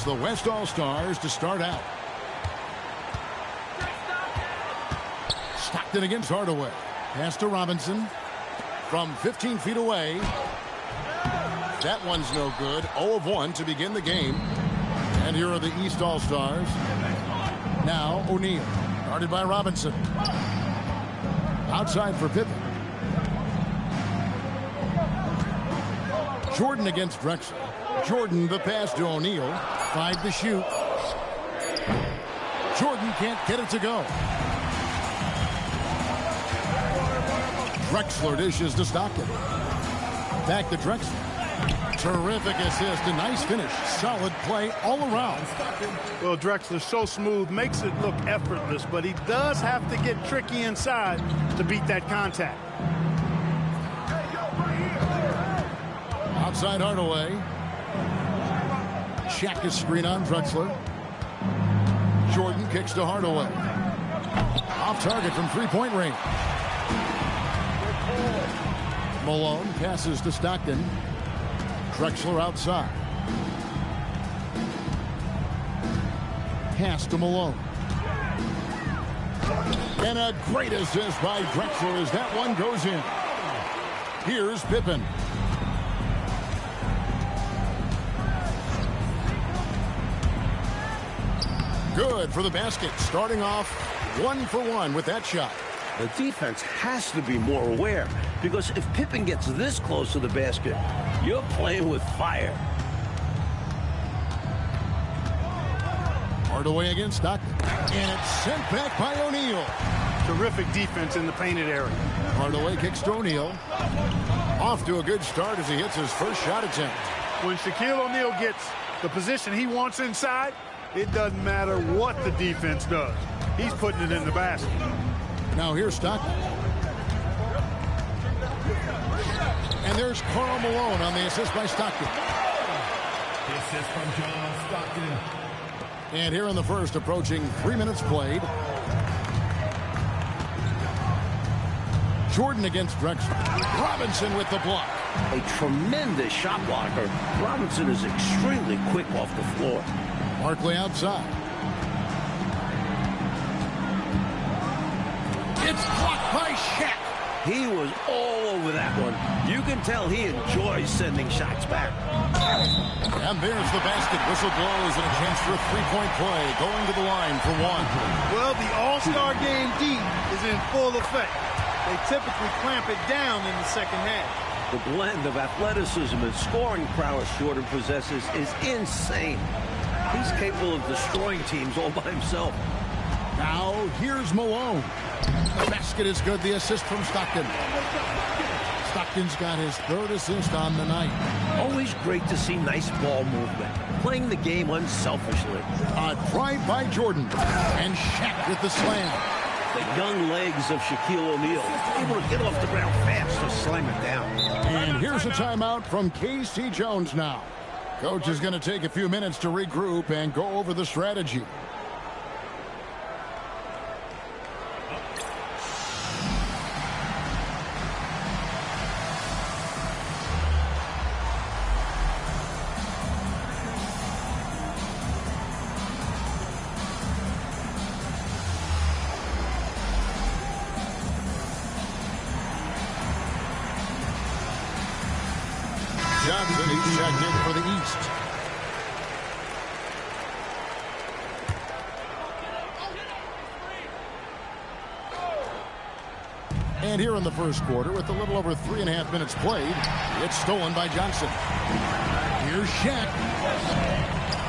It's the West All-Stars to start out. Stockton against Hardaway. Pass to Robinson. From 15 feet away. That one's no good. 0 of 1 to begin the game. And here are the East All-Stars. Now O'Neal. Guarded by Robinson. Outside for Pippen. Jordan against Drexler. Jordan the pass to O'Neal. 5 to shoot. Jordan can't get it to go. Drexler dishes to Stockton. Back to Drexler. Terrific assist. A nice finish. Solid play all around. Well, Drexler's so smooth, makes it look effortless, but he does have to get tricky inside to beat that contact. Outside Hardaway. Check his screen on Drexler. Jordan kicks to Hardaway. Off target from three-point range. Malone passes to Stockton. Drexler outside. Pass to Malone. And a great assist by Drexler as that one goes in. Here's Pippen. Good for the basket. Starting off 1 for 1 with that shot. The defense has to be more aware, because if Pippen gets this close to the basket, you're playing with fire. Hardaway against Stockton. And it's sent back by O'Neal. Terrific defense in the painted area. Hardaway kicks to O'Neal. Off to a good start as he hits his first shot attempt. When Shaquille O'Neal gets the position he wants inside, it doesn't matter what the defense does. He's putting it in the basket. Now here's Stockton. And there's Karl Malone on the assist by Stockton. The assist from John Stockton. And here in the first, approaching 3 minutes played. Jordan against Drexler. Robinson with the block. A tremendous shot blocker. Robinson is extremely quick off the floor. Barkley outside. It's blocked by Shaq. He was all over that one. You can tell he enjoys sending shots back. And there's the basket. Whistle blows and a chance for a three-point play. Going to the line for one. Well, the All-Star game D is in full effect. They typically clamp it down in the second half. The blend of athleticism and scoring prowess Jordan possesses is insane. He's capable of destroying teams all by himself. Now, here's Malone. The basket is good. The assist from Stockton. Stockton's got his third assist on the night. Always great to see nice ball movement. Playing the game unselfishly. A drive by Jordan. And Shaq with the slam. The young legs of Shaquille O'Neal, able to get off the ground fast to slam it down. And here's a timeout from K.C. Jones now. Coach is going to take a few minutes to regroup and go over the strategy. Johnson, he's checked in for the East. And here in the first quarter, with a little over 3.5 minutes played, it's stolen by Johnson. Here's Shaq.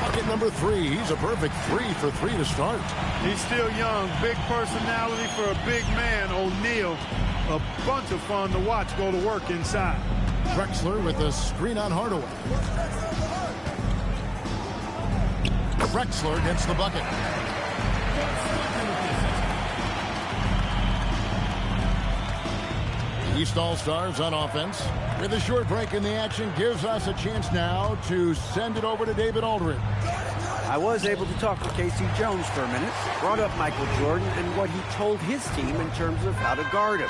Bucket number 3. He's a perfect 3 for 3 to start. He's still young. Big personality for a big man. O'Neal, a bunch of fun to watch go to work inside. Drexler with a screen on Hardaway. Drexler gets the bucket. The East All-Stars on offense. With a short break in the action, gives us a chance now to send it over to David Aldridge. I was able to talk to K.C. Jones for a minute. Brought up Michael Jordan and what he told his team in terms of how to guard him.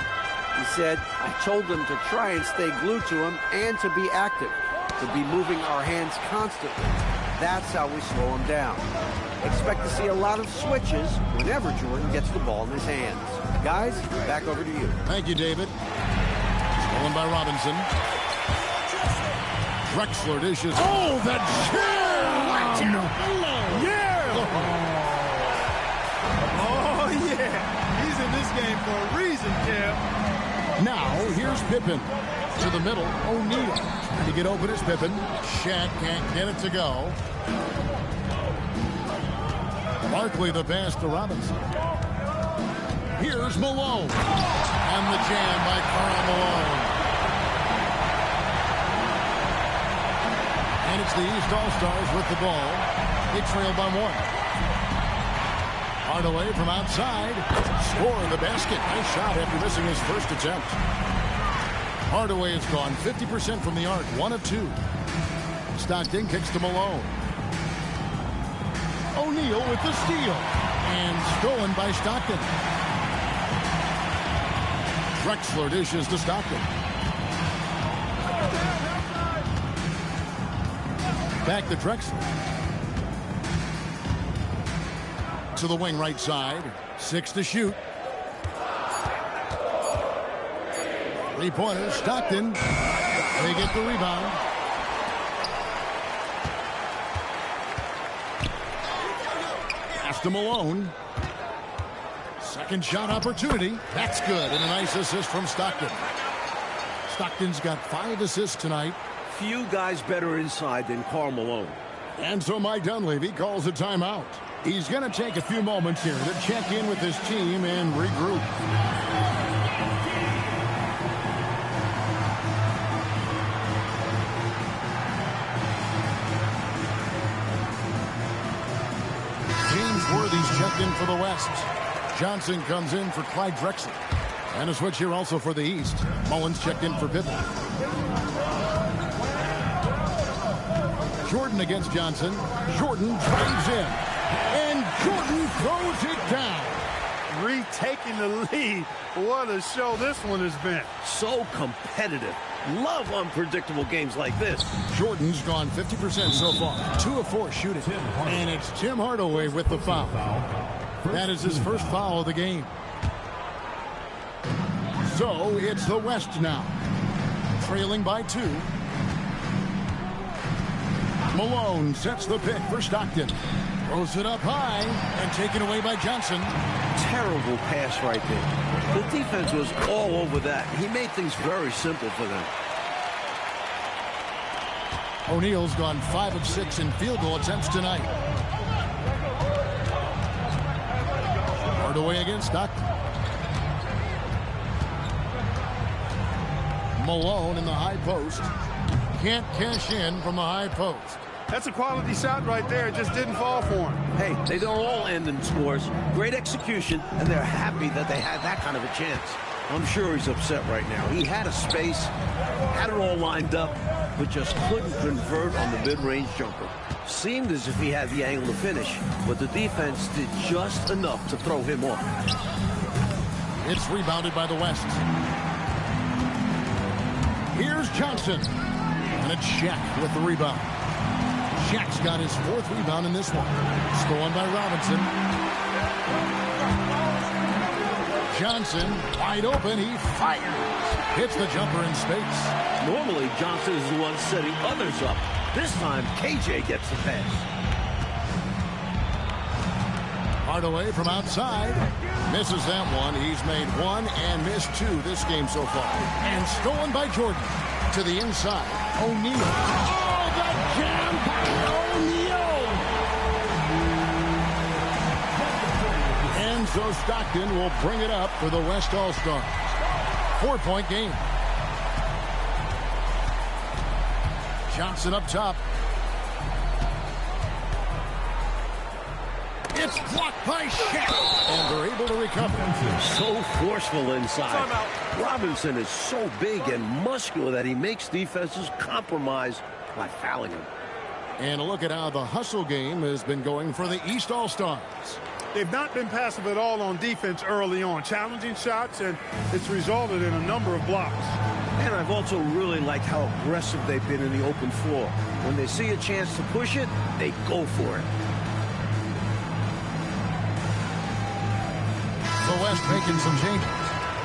He said, I told them to try and stay glued to him and to be active, to be moving our hands constantly. That's how we slow him down. Expect to see a lot of switches whenever Jordan gets the ball in his hands. Guys, back over to you. Thank you, David. Stolen by Robinson. Drexler dishes. Oh, the jam! Yeah! Oh, yeah. He's in this game for a reason, Cam. Now, here's Pippen. To the middle, O'Neal. Trying to get open is Pippen. Shaq can't get it to go. Barkley the pass to Robinson. Here's Malone. And the jam by Karl Malone. And it's the East All-Stars with the ball. They trail by 1. Hardaway from outside. Scoring the basket. Nice shot after missing his first attempt. Hardaway has gone 50% from the arc. 1 of 2. Stockton kicks to Malone. O'Neal with the steal. And stolen by Stockton. Drexler dishes to Stockton. Back to Drexler. To the wing right side. 6 to shoot. 3-pointers. Stockton. They get the rebound. Pass to Malone. Second shot opportunity. That's good. And a nice assist from Stockton. Stockton's got 5 assists tonight. Few guys better inside than Karl Malone. And so Mike Dunleavy calls a timeout. He's going to take a few moments here to check in with his team and regroup. James Worthy's checked in for the West. Johnson comes in for Clyde Drexler. And a switch here also for the East. Mullins checked in for Pippen. Jordan against Johnson. Jordan drives in. And Jordan throws it down. Retaking the lead. What a show this one has been. So competitive. Love unpredictable games like this. Jordan's gone 50% so far. 2 of 4 shooting. And it's Tim Hardaway with the foul. That is his first foul of the game. So it's the West now. Trailing by 2. Malone sets the pick for Stockton. Throws it up high and taken away by Johnson. Terrible pass right there. The defense was all over that. He made things very simple for them. O'Neal's gone 5 of 6 in field goal attempts tonight. Hardaway against Stockton. Malone in the high post. Can't cash in from the high post. That's a quality shot right there. It just didn't fall for him. Hey, they don't all end in scores. Great execution, and they're happy that they had that kind of a chance. I'm sure he's upset right now. He had a space, had it all lined up, but just couldn't convert on the mid-range jumper. Seemed as if he had the angle to finish, but the defense did just enough to throw him off. It's rebounded by the West. Here's Johnson. And it's Shaq with the rebound. Shaq's got his 4th rebound in this one. Stolen by Robinson. Johnson, wide open, he fires. Hits the jumper in space. Normally, Johnson is the one setting others up. This time, KJ gets the pass. Hardaway from outside. Misses that one. He's made 1 and missed 2 this game so far. And stolen by Jordan. To the inside. O'Neal. Oh, the jam by O'Neal. And so Stockton will bring it up for the West All-Stars. 4-point game. Johnson up top. It's blocked by Shaq. And they're able to recover. So forceful inside. Robinson is so big and muscular that he makes defenses compromise by fouling him. And a look at how the hustle game has been going for the East All-Stars. They've not been passive at all on defense early on. Challenging shots, and it's resulted in a number of blocks. And I've also really liked how aggressive they've been in the open floor. When they see a chance to push it, they go for it. The West making some changes.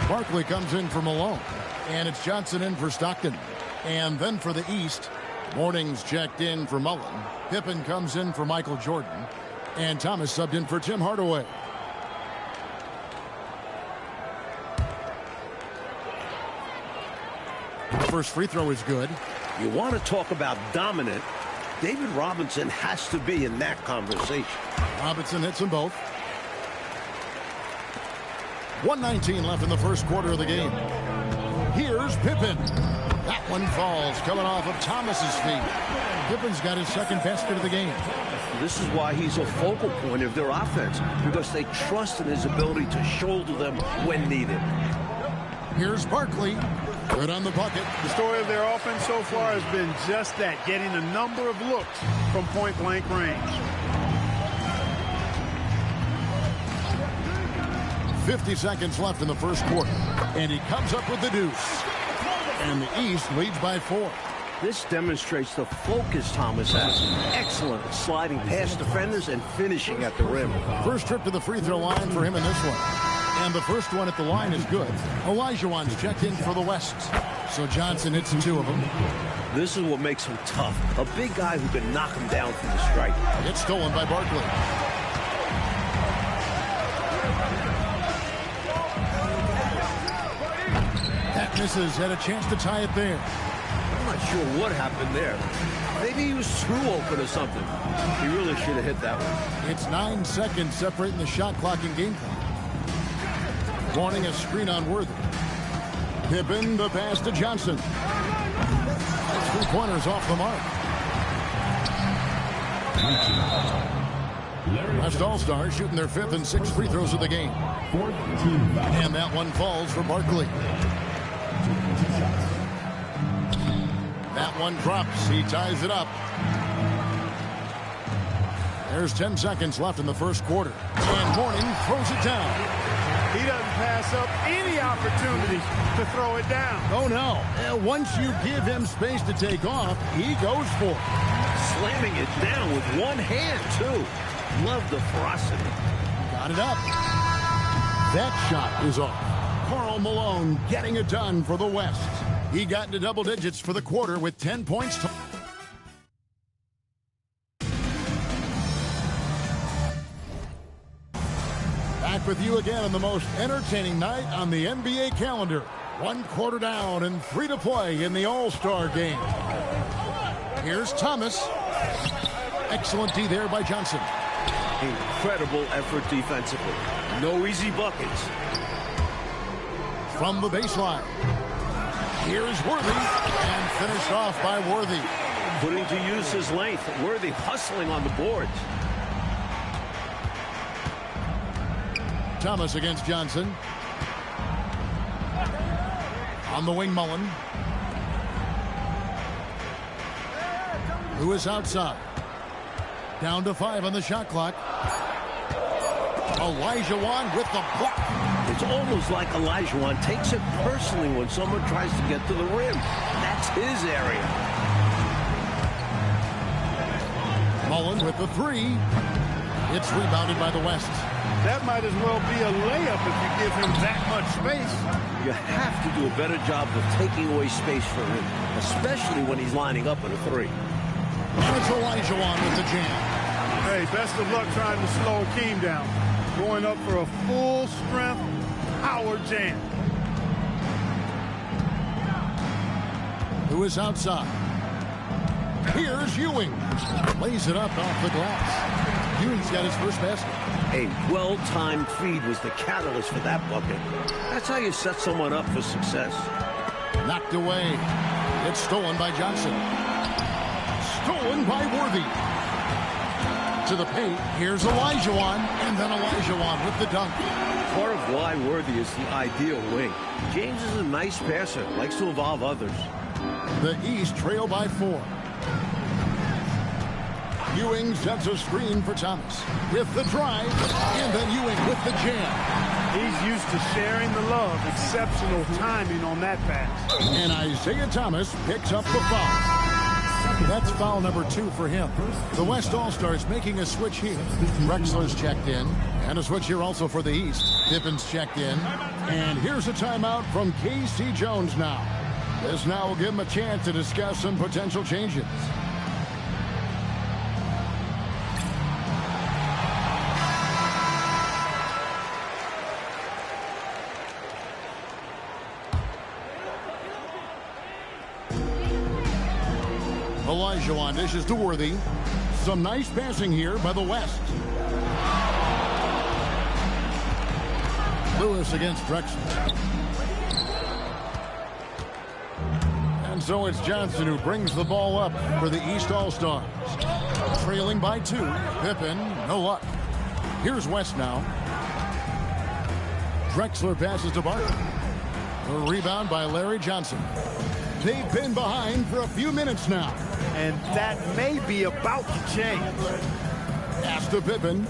Barkley comes in for Malone. And it's Johnson in for Stockton. And then for the East, Morning's checked in for Mullen. Pippen comes in for Michael Jordan. And Thomas subbed in for Tim Hardaway. First free throw is good. You want to talk about dominant, David Robinson has to be in that conversation. Robinson hits them both. 1:19 left in the first quarter of the game. Here's Pippen. That one falls, coming off of Thomas's feet. Pippen's got his second basket of the game. This is why he's a focal point of their offense, because they trust in his ability to shoulder them when needed. Here's Barkley. Good on the bucket. The story of their offense so far has been just that, getting a number of looks from point-blank range. 50 seconds left in the first quarter. And he comes up with the deuce. And the East leads by 4. This demonstrates the focus Thomas has. Excellent at sliding past defenders and finishing at the rim. First trip to the free throw line for him in this one. And the first one at the line is good. Olajuwon's checked in for the West. So Johnson hits 2 of them. This is what makes him tough. A big guy who can knock him down from the strike. It's stolen by Barkley. That misses. Had a chance to tie it there. I'm not sure what happened there. Maybe he was too open or something. He really should have hit that one. It's 9 seconds separating the shot clock and game clock. Warning a screen on Worthy. Pippen, the pass to Johnson. That's 3 pointers off the mark. West All-Stars shooting their 5th and 6th free throws of the game. And that one falls for Barkley. That one drops. He ties it up. There's 10 seconds left in the first quarter. And Morning throws it down. He doesn't pass up any opportunity to throw it down. Oh, no. Once you give him space to take off, he goes for it. Slamming it down with one hand, too. Love the ferocity. Got it up. That shot is off. Karl Malone getting it done for the West. He got into double digits for the quarter with 10 points. Back with you again on the most entertaining night on the NBA calendar. 1 quarter down and 3 to play in the All-Star game. Here's Thomas. Excellent D there by Johnson. Incredible effort defensively. No easy buckets. From the baseline. Here's Worthy. And finished off by Worthy. Putting to use his length. Worthy hustling on the boards. Thomas against Johnson. On the wing, Mullen. Who is outside. Down to 5 on the shot clock. Olajuwon with the block. It's almost like Olajuwon takes it personally when someone tries to get to the rim. That's his area. Mullen with the 3. It's rebounded by the West. That might as well be a layup if you give him that much space. You have to do a better job of taking away space from him, especially when he's lining up at a 3. And it's Olajuwon with the jam. Hey, best of luck trying to slow Akeem down. Going up for a full-strength power jam. Who is outside? Here's Ewing. Lays it up off the glass. Ewing's got his first basket. A well-timed feed was the catalyst for that bucket. That's how you set someone up for success. Knocked away. It's stolen by Johnson. Stolen by Worthy. To the paint. Here's Olajuwon. And then Olajuwon with the dunk. Part of why Worthy is the ideal wing. James is a nice passer. Likes to involve others. The East trail by 4. Ewing sets a screen for Thomas. With the drive. And then Ewing with the jam. He's used to sharing the love. Exceptional timing on that pass. And Isaiah Thomas picks up the foul. That's foul number 2 for him. The West All-Stars making a switch here. Drexler's checked in. And a switch here also for the East. Pippen's checked in. And here's a timeout from K.C. Jones now. This now will give him a chance to discuss some potential changes. Olajuwon dishes to Worthy. Some nice passing here by the West. Lewis against Drexler. And so it's Johnson who brings the ball up for the East All-Stars. Trailing by 2. Pippen, no luck. Here's West now. Drexler passes to Barton. A rebound by Larry Johnson. They've been behind for a few minutes now. And that may be about to change. Pass to Pippen.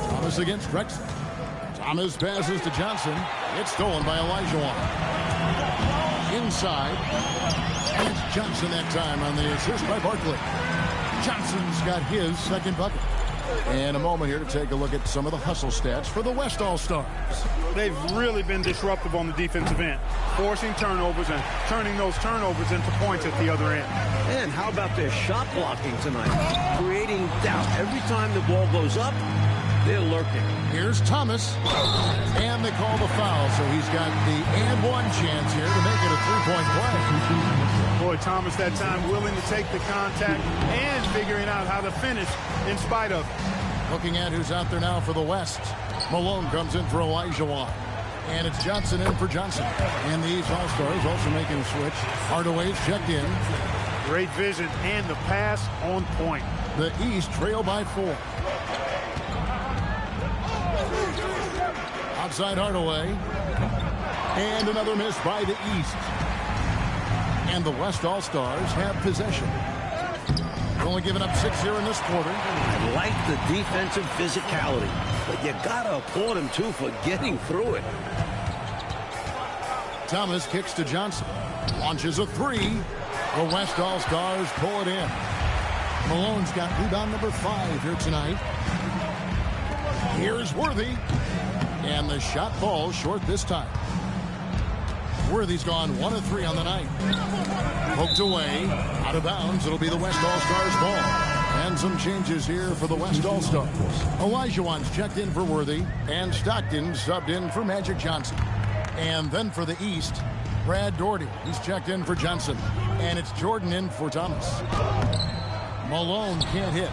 Thomas against Drexler. Thomas passes to Johnson. It's stolen by Olajuwon. Inside. And it's Johnson that time on the assist by Barkley. Johnson's got his second bucket. And a moment here to take a look at some of the hustle stats for the West All-Stars. They've really been disruptive on the defensive end, forcing turnovers and turning those turnovers into points at the other end. And how about their shot blocking tonight? Creating doubt. Every time the ball goes up, they're lurking. Here's Thomas. And they call the foul, so he's got the and one chance here to make it a three-point play. Boy, Thomas that time willing to take the contact and figuring out how to finish in spite of. Looking at who's out there now for the West. Malone comes in for Olajuwon. And it's Johnson in for Johnson. And the East All-Stars also making a switch. Hardaway's checked in. Great vision and the pass on point. The East trail by 4. Outside Hardaway. And another miss by the East. And the West All-Stars have possession. Only giving up 6 here in this quarter. I like the defensive physicality, but you gotta applaud him too for getting through it. Thomas kicks to Johnson. Launches a 3. The West All-Stars pull it in. Malone's got rebound number 5 here tonight. Here's Worthy. And the shot falls short this time. Worthy's gone 1 of 3 on the night. Poked away. Out of bounds. It'll be the West All-Stars ball. And some changes here for the West All-Stars. Olajuwon's checked in for Worthy. And Stockton subbed in for Magic Johnson. And then for the East, Brad Daugherty. He's checked in for Johnson. And it's Jordan in for Thomas. Malone can't hit.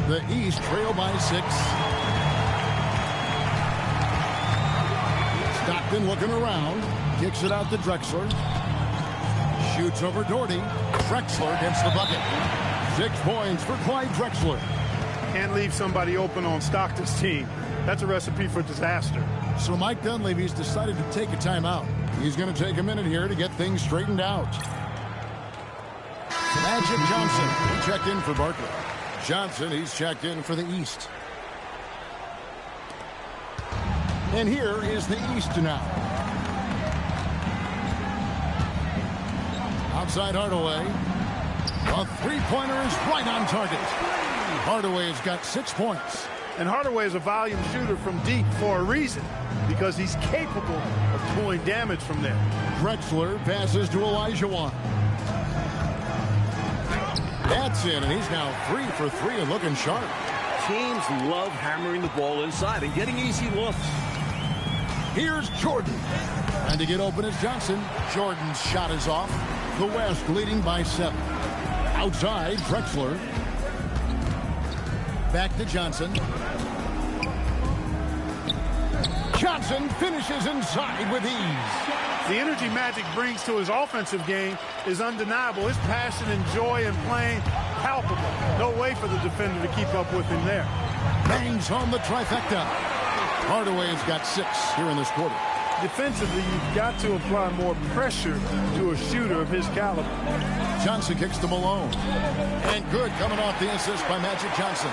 The East trail by 6. Stockton looking around. Kicks it out to Drexler. Shoots over Daugherty. Drexler gets the bucket. 6 points for Clyde Drexler. Can't leave somebody open on Stockton's team. That's a recipe for disaster. So Mike Dunleavy's decided to take a timeout. He's going to take a minute here to get things straightened out. Magic Johnson, he checked in for Barkley. Johnson, he's checked in for the East. And here is the East now. Outside Hardaway. A three-pointer is right on target. Hardaway's got 6 points. And Hardaway is a volume shooter from deep for a reason, because he's capable of doing damage from there. Drexler passes to Olajuwon. That's in, and he's now 3 for 3 and looking sharp. Teams love hammering the ball inside and getting easy looks. Here's Jordan. And to get open is Johnson. Jordan's shot is off. The West leading by 7. Outside, Drexler. Back to Johnson. Johnson finishes inside with ease. The energy Magic brings to his offensive game is undeniable. His passion and joy in playing, palpable. No way for the defender to keep up with him there. Bangs home the trifecta. Hardaway's got 6 here in this quarter. Defensively, you've got to apply more pressure to a shooter of his caliber. Johnson kicks to Malone. And good coming off the assist by Magic Johnson.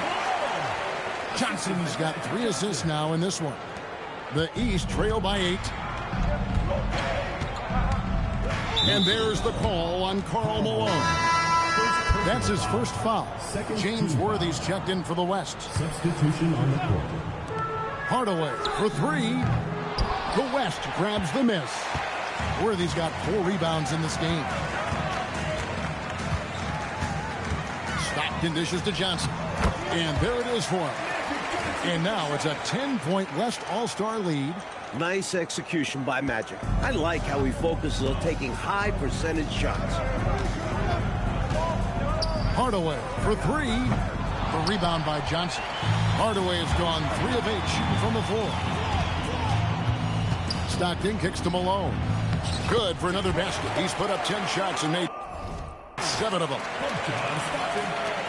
Johnson's got 3 assists now in this one. The East trail by 8. And there's the call on Karl Malone. That's his first foul. James Worthy's checked in for the West. Substitution on the court. Hardaway for three. The West grabs the miss. Worthy's got 4 rebounds in this game. Stockton dishes to Johnson. And there it is for him. And now it's a 10-point West All-Star lead. Nice execution by Magic. I like how he focuses on taking high percentage shots. Hardaway for three. The rebound by Johnson. Hardaway has gone 3 of 8 shooting from the floor. Stockton kicks to Malone. Good for another basket. He's put up 10 shots and made 7 of them. John Stockton.